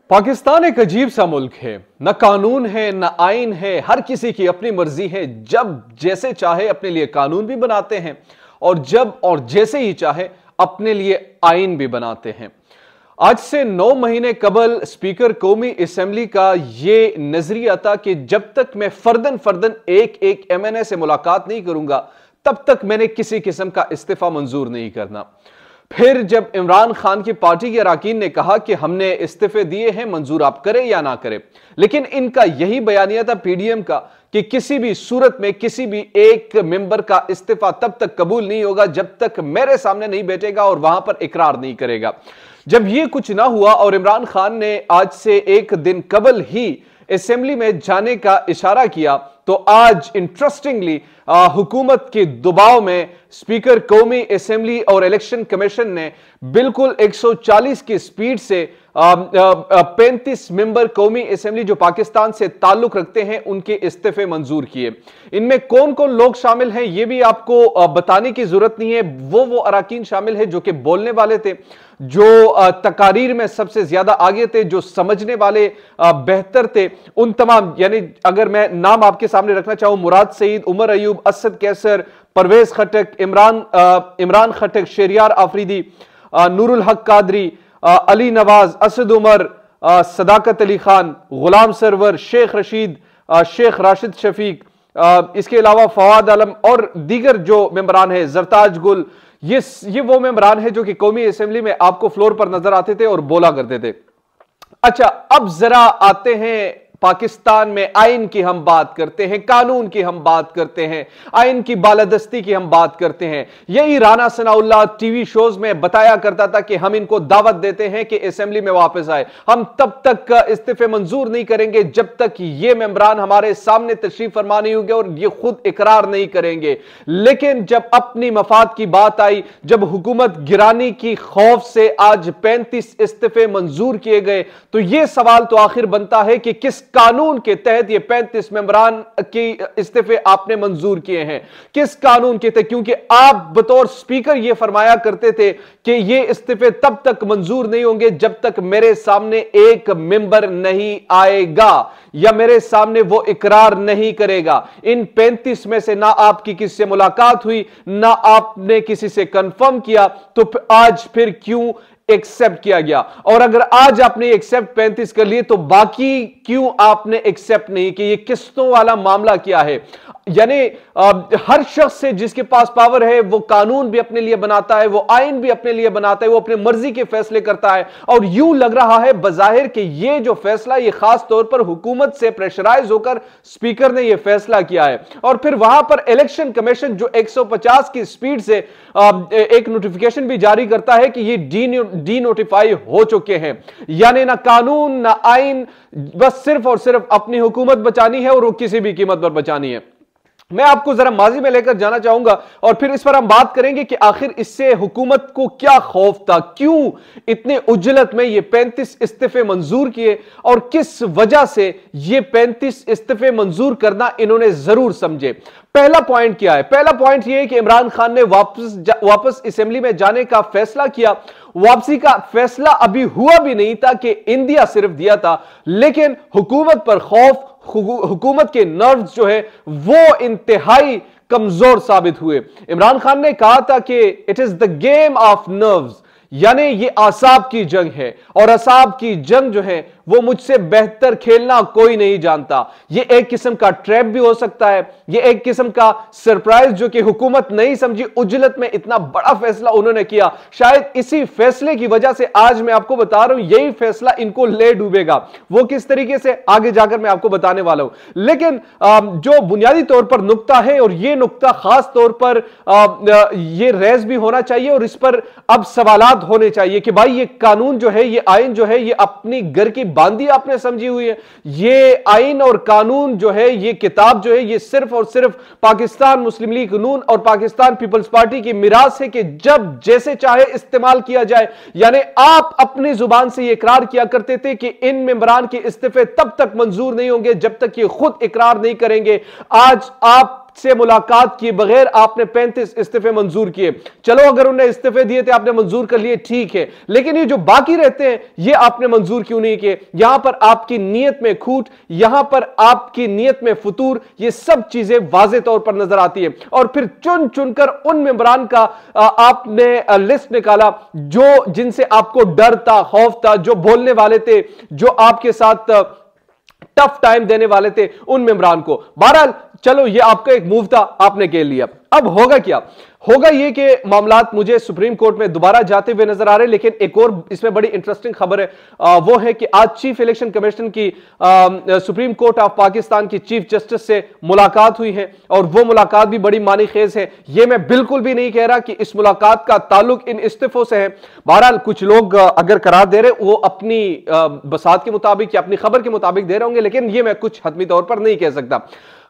पाकिस्तान एक अजीब सा मुल्क है। न कानून है, न आइन है, हर किसी की अपनी मर्जी है। जब जैसे चाहे अपने लिए कानून भी बनाते हैं और जब और जैसे ही चाहे अपने लिए आइन भी बनाते हैं। आज से 9 महीने कबल स्पीकर कौमी असेंबली का यह नजरिया था कि जब तक मैं फर्दन फर्दन एक एमएनए से मुलाकात नहीं करूंगा तब तक मैंने किसी किस्म का इस्तीफा मंजूर नहीं करना। फिर जब इमरान खान की पार्टी के अरकान ने कहा कि हमने इस्तीफे दिए हैं, मंजूर आप करें या ना करें, लेकिन इनका यही बयानिया था पीडीएम का कि किसी भी सूरत में किसी भी एक मेंबर का इस्तीफा तब तक कबूल नहीं होगा जब तक मेरे सामने नहीं बैठेगा और वहां पर इकरार नहीं करेगा। जब यह कुछ ना हुआ और इमरान खान ने आज से एक दिन कबल ही असेंबली में जाने का इशारा किया तो आज इंटरेस्टिंगली हुकूमत के दबाव में स्पीकर कौमी असेंबली और इलेक्शन कमीशन ने बिल्कुल 140 की स्पीड से 35 मेंबर कौमी असेंबली जो पाकिस्तान से ताल्लुक रखते हैं उनके इस्तीफे मंजूर किए। इनमें कौन कौन लोग शामिल हैं यह भी आपको बताने की जरूरत नहीं है। वो अरकान शामिल है जो कि बोलने वाले थे, जो तकारीर में सबसे ज्यादा आगे थे, जो समझने वाले बेहतर थे। उन तमाम, यानी अगर मैं नाम आपके सामने रखना चाहूं, मुराद सईद, उमर अयूब, असद कैसर, परवेज खटक, इमरान खटक, शहरियार आफरीदी, नूरुल हक कादरी, अली नवाज, असद उमर, सदाकत अली खान, गुलाम सरवर, शेख रशीद, शेख राशिद शफीक, इसके अलावा फवाद आलम और दीगर जो मेंबरान है, जरताज गुल, ये वो मेंबरान है जो कि कौमी असेंबली में आपको फ्लोर पर नजर आते थे और बोला करते थे। अच्छा, अब जरा आते हैं पाकिस्तान में आइन की हम बात करते हैं, कानून की हम बात करते हैं, आइन की बालादस्ती की हम बात करते हैं। यही राना सनाउल्लाह टीवी शोज में बताया करता था कि हम इनको दावत देते हैं कि असेंबली में वापस आए, हम तब तक इस्तीफे मंजूर नहीं करेंगे जब तक ये मेंबरान हमारे सामने तशरीफ फरमा नहीं होंगे और ये खुद इकरार नहीं करेंगे। लेकिन जब अपनी मफाद की बात आई, जब हुकूमत गिरानी की खौफ से आज 35 इस्तीफे मंजूर किए गए, तो यह सवाल तो आखिर बनता है कि किस कानून के तहत ये 35 मेंबरान की इस्तीफे आपने मंजूर किए हैं, किस कानून के तहत? क्योंकि आप बतौर स्पीकर ये फरमाया करते थे कि ये इस्तीफे तब तक मंजूर नहीं होंगे जब तक मेरे सामने एक मेंबर नहीं आएगा या मेरे सामने वो इकरार नहीं करेगा। इन 35 में से ना आपकी किसी से मुलाकात हुई, ना आपने किसी से कंफर्म किया, तो आज फिर क्यों एक्सेप्ट किया गया? और अगर आज आपने एक्सेप्ट 35 कर लिए तो बाकी क्यों आपने एक्सेप्ट नहीं किया? ये किस्तों वाला मामला क्या है? यानी हर शख्स से जिसके पास पावर है वो कानून भी अपने लिए बनाता है, वो आइन भी अपने लिए बनाता है, वो अपने मर्जी के फैसले करता है। और यूं लग रहा है बजाहिर कि ये जो फैसला ये खास तौर पर हुकूमत से प्रेशराइज होकर स्पीकर ने ये फैसला किया है। और फिर वहां पर इलेक्शन कमीशन जो 150 की स्पीड से एक नोटिफिकेशन भी जारी करता है कि ये डी नोटिफाई हो चुके हैं। यानी ना कानून ना आइन, बस सिर्फ और सिर्फ अपनी हुकूमत बचानी है और वो किसी भी कीमत पर बचानी है। मैं आपको जरा माजी में लेकर जाना चाहूंगा और फिर इस पर हम बात करेंगे कि आखिर इससे हुकूमत को क्या खौफ था, क्यों इतने उजलत में ये 35 इस्तीफे मंजूर किए और किस वजह से ये 35 इस्तीफे मंजूर करना इन्होंने जरूर समझे। पहला पॉइंट क्या है? पहला पॉइंट यह है कि इमरान खान ने वापस असेंबली में जाने का फैसला किया। वापसी का फैसला अभी हुआ भी नहीं था कि इंदिया सिर्फ दिया था, लेकिन हुकूमत पर खौफ, हुकूमत के नर्व्स जो है वो इंतहाई कमजोर साबित हुए। इमरान खान ने कहा था कि it is the game of nerves, यानी ये आसाब की जंग है और आसाब की जंग जो है वो मुझसे बेहतर खेलना कोई नहीं जानता। ये एक किस्म का ट्रैप भी हो सकता है, ये एक किस्म का सरप्राइज जो कि हुकूमत नहीं समझी। उजलत में इतना बड़ा फैसला उन्होंने किया, शायद इसी फैसले की वजह से आज मैं आपको बता रहा हूं यही फैसला इनको ले डूबेगा। वो किस तरीके से आगे जाकर मैं आपको बताने वाला हूं। लेकिन जो बुनियादी तौर पर नुक्ता है और ये नुक्ता खास तौर पर ये रेज भी होना चाहिए और इस पर अब सवालात होने चाहिए कि भाई ये कानून जो है, ये आइन जो है, ये अपनी घर की बांदी आपने समझी हुई है। ये आइन और कानून जो है, ये किताब जो है, ये सिर्फ और सिर्फ पाकिस्तान मुस्लिम लीग नून और पाकिस्तान पीपल्स पार्टी की मिरास है कि जब जैसे चाहे इस्तेमाल किया जाए। यानी आप अपनी जुबान से ये इकरार किया करते थे कि इन मेंबरान के इस्तीफे तब तक मंजूर नहीं होंगे जब तक ये खुद इकरार नहीं करेंगे। आज आप से मुलाकात किए बगैर आपने 35 इस्तीफे मंजूर किए। चलो अगर उन्हें इस्तीफे दिए थे आपने मंजूर कर लिए, ठीक है, लेकिन ये जो बाकी रहते हैं ये आपने मंजूर क्यों नहीं किए? यहां पर आपकी नीयत में खूट, यहां पर आपकी नीयत में फतूर, ये सब चीजें वाज़े तौर पर नजर आती है। और फिर चुन चुनकर उन मेंबरान का आपने लिस्ट निकाला जो जिनसे आपको डर था, खौफ था, जो बोलने वाले थे, जो आपके साथ टफ टाइम देने वाले थे, उन मेंबरान को। बहरहाल चलो ये आपका एक मूव था, आपने खेल लिया। अब होगा क्या? होगा ये कि मामलात मुझे सुप्रीम कोर्ट में दोबारा जाते हुए नजर आ रहे हैं। लेकिन एक और इसमें बड़ी इंटरेस्टिंग खबर है, वो है कि आज चीफ इलेक्शन कमीशन की सुप्रीम कोर्ट ऑफ पाकिस्तान की चीफ जस्टिस से मुलाकात हुई है और वो मुलाकात भी बड़ी मानी खेज है। ये मैं बिल्कुल भी नहीं कह रहा कि इस मुलाकात का ताल्लुक इन इस्तीफों से है। बहरहाल कुछ लोग अगर करार दे रहे वो अपनी बसात के मुताबिक या अपनी खबर के मुताबिक दे रहे होंगे, लेकिन ये मैं कुछ हतमी तौर पर नहीं कह सकता।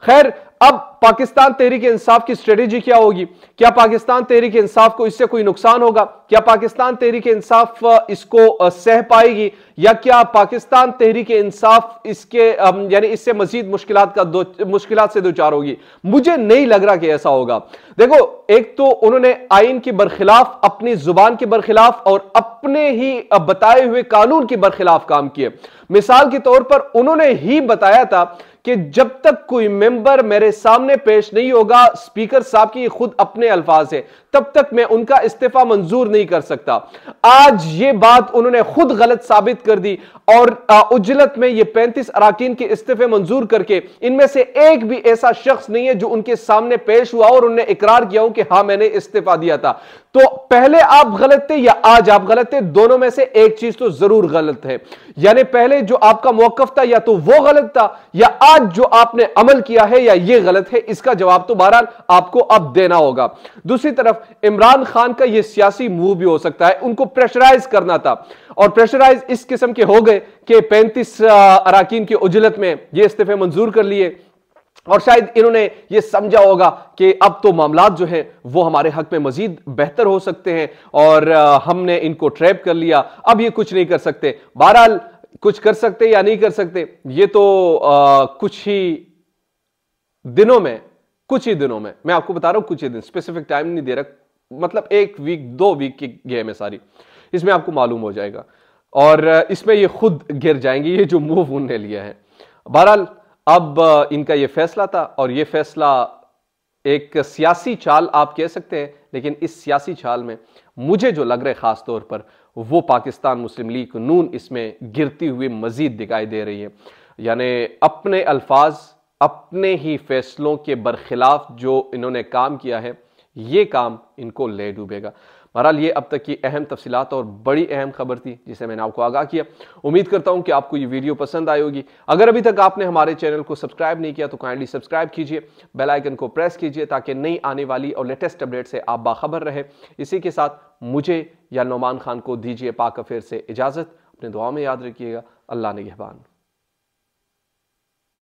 खैर, अब पाकिस्तान तहरीक इंसाफ की स्ट्रेटेजी क्या होगी? क्या पाकिस्तान तहरीक इंसाफ को इससे कोई नुकसान होगा? क्या पाकिस्तान तहरीक इंसाफ इसको सह पाएगी, या क्या पाकिस्तान तहरीक इंसाफ इसके यानी इससे मजीद मुश्किलात से दो चार होगी? मुझे नहीं लग रहा कि ऐसा होगा। देखो, एक तो उन्होंने आइन के बरखिलाफ, अपनी जुबान के बरखिलाफ और अपने ही बताए हुए कानून के बरखिलाफ काम किए। मिसाल के तौर पर उन्होंने ही बताया था कि जब तक कोई मेंबर मेरे सामने पेश नहीं होगा, स्पीकर साहब की खुद अपने अल्फाज है, तब तक मैं उनका इस्तीफा मंजूर नहीं कर सकता। आज ये बात उन्होंने खुद गलत साबित कर दी और उजलत में ये 35 अराकीन के इस्तीफे मंजूर करके इनमें से एक भी ऐसा शख्स नहीं है जो उनके सामने पेश हुआ और उन्होंने इकरार किया हो कि हाँ मैंने इस्तीफा दिया था। तो पहले आप गलत थे या आज आप गलत थे, दोनों में से एक चीज तो जरूर गलत है। यानी पहले जो आपका मौकफ था या तो वो गलत था, या आज जो आपने अमल किया है या ये गलत है। इसका जवाब तो बहरहाल आपको अब देना होगा। दूसरी तरफ इमरान खान का ये सियासी मूव भी हो सकता है, उनको प्रेशराइज करना था और प्रेशराइज इस किस्म के हो गए कि 35 अराकीन की उजलत में ये इस्तीफे मंजूर कर लिए और शायद इन्होंने ये समझा होगा कि अब तो मामलात जो है वो हमारे हक में मजीद बेहतर हो सकते हैं और हमने इनको ट्रैप कर लिया, अब ये कुछ नहीं कर सकते। बहरहाल कुछ कर सकते या नहीं कर सकते ये तो कुछ ही दिनों में मैं आपको बता रहा हूं, कुछ ही दिन, स्पेसिफिक टाइम नहीं दे रहा, मतलब 1 वीक 2 वीक की गेम है सारी, इसमें आपको मालूम हो जाएगा और इसमें ये खुद गिर जाएंगे ये जो मूव उन्होंने लिया है। बहरहाल अब इनका ये फैसला था और ये फैसला एक सियासी चाल आप कह सकते हैं, लेकिन इस सियासी चाल में मुझे जो लग रहा है खास तौर पर वो पाकिस्तान मुस्लिम लीग नून इसमें गिरती हुई मजीद दिखाई दे रही है। यानी अपने अल्फाज, अपने ही फैसलों के बरखिलाफ जो इन्होंने काम किया है, ये काम इनको ले डूबेगा। बहरहाल ये अब तक की अहम तफसीलात और बड़ी अहम खबर थी जिसे मैंने आपको आगाह किया। उम्मीद करता हूं कि आपको ये वीडियो पसंद आई होगी। अगर अभी तक आपने हमारे चैनल को सब्सक्राइब नहीं किया तो काइंडली सब्सक्राइब कीजिए, बेल आइकन को प्रेस कीजिए ताकि नई आने वाली और लेटेस्ट अपडेट से आप बाखबर रहे। इसी के साथ मुझे या नौमान खान को दीजिए पाक अफेयर से इजाजत। अपने दुआ में याद रखिएगा। अल्लाह निगहबान।